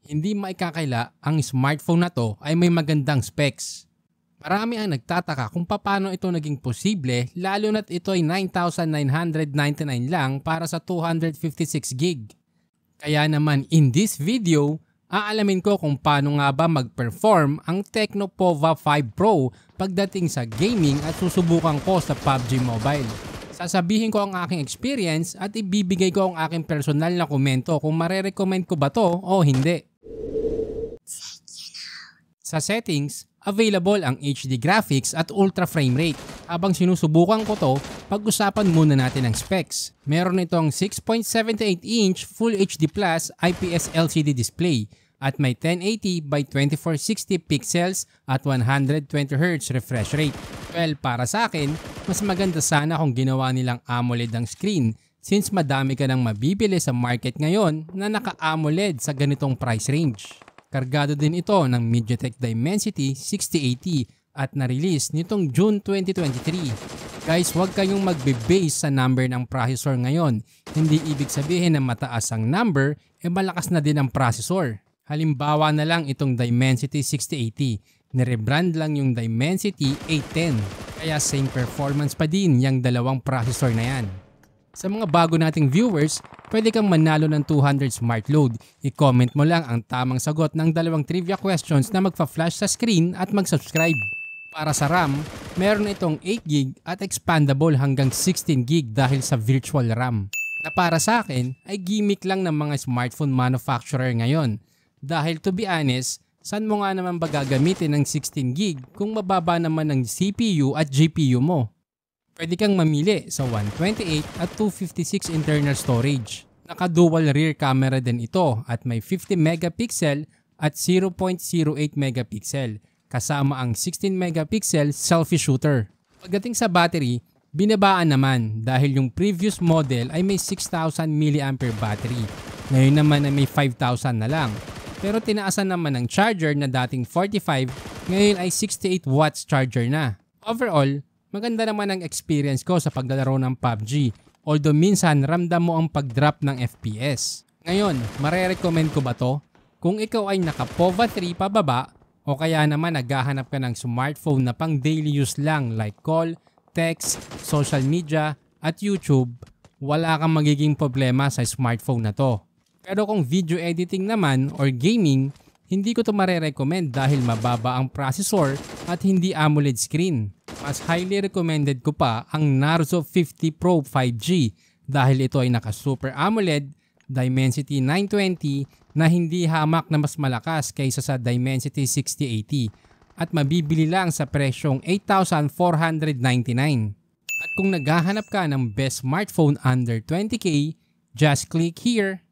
Hindi maikakaila ang smartphone na to ay may magandang specs. Marami ang nagtataka kung paano ito naging posible lalo na't ito ay 9,999 lang para sa 256GB. Kaya naman in this video, aalamin ko kung paano nga ba mag-perform ang Tecno Pova 5 Pro pagdating sa gaming at susubukan ko sa PUBG Mobile. Sasabihin ko ang aking experience at ibibigay ko ang aking personal na komento kung marerecommend ko ba to o hindi. Sa settings, available ang HD graphics at ultra frame rate. Habang sinusubukan ko to, pag-usapan muna natin ang specs. Meron itong 6.78-inch Full HD Plus IPS LCD display at may 1080 by 2460 pixels at 120Hz refresh rate. Well, para sa akin, mas maganda sana kung ginawa nilang AMOLED ang screen since madami ka nang mabibili sa market ngayon na naka-AMOLED sa ganitong price range. Kargado din ito ng MediaTek Dimensity 6080 at na-release nitong June 2023. Guys, huwag kayong magbe-base sa number ng processor ngayon. Hindi ibig sabihin na mataas ang number, malakas na din ang processor. Halimbawa na lang itong Dimensity 6080. Nirebrand lang yung Dimensity 810. Kaya same performance pa din yung dalawang processor na yan. Sa mga bago nating viewers, pwede kang manalo ng 200 Smart Load. I-comment mo lang ang tamang sagot ng dalawang trivia questions na magfa-flash sa screen at mag-subscribe. Para sa RAM, meron itong 8GB at expandable hanggang 16GB dahil sa virtual RAM. Na para sa akin ay gimmick lang ng mga smartphone manufacturer ngayon. Dahil to be honest, saan mo nga naman ba gagamitin ng 16GB kung mababa naman ang CPU at GPU mo? Pwede kang mamili sa 128 at 256 internal storage. Naka-dual rear camera din ito at may 50 megapixel at 0.08 megapixel kasama ang 16 megapixel selfie shooter. Pagdating sa battery, binabaan naman dahil yung previous model ay may 6,000 mAh battery. Ngayon naman ay may 5,000 na lang. Pero tinaasan naman ng charger na dating 45, ngayon ay 68 watts charger na. Overall, maganda naman ang experience ko sa paglalaro ng PUBG, although minsan ramdam mo ang pag-drop ng FPS. Ngayon, marerecommend ko ba to? Kung ikaw ay naka-Pova 3 pababa, o kaya naman naghahanap ka ng smartphone na pang daily use lang like call, text, social media, at YouTube, wala kang magiging problema sa smartphone na to. Pero kung video editing naman or gaming, hindi ko to marerecommend dahil mababa ang processor at hindi AMOLED screen. Mas highly recommended ko pa ang Narzo 50 Pro 5G dahil ito ay naka Super AMOLED Dimensity 920 na hindi hamak na mas malakas kaysa sa Dimensity 6080 at mabibili lang sa presyong 8,499. At kung naghahanap ka ng best smartphone under 20k, just click here.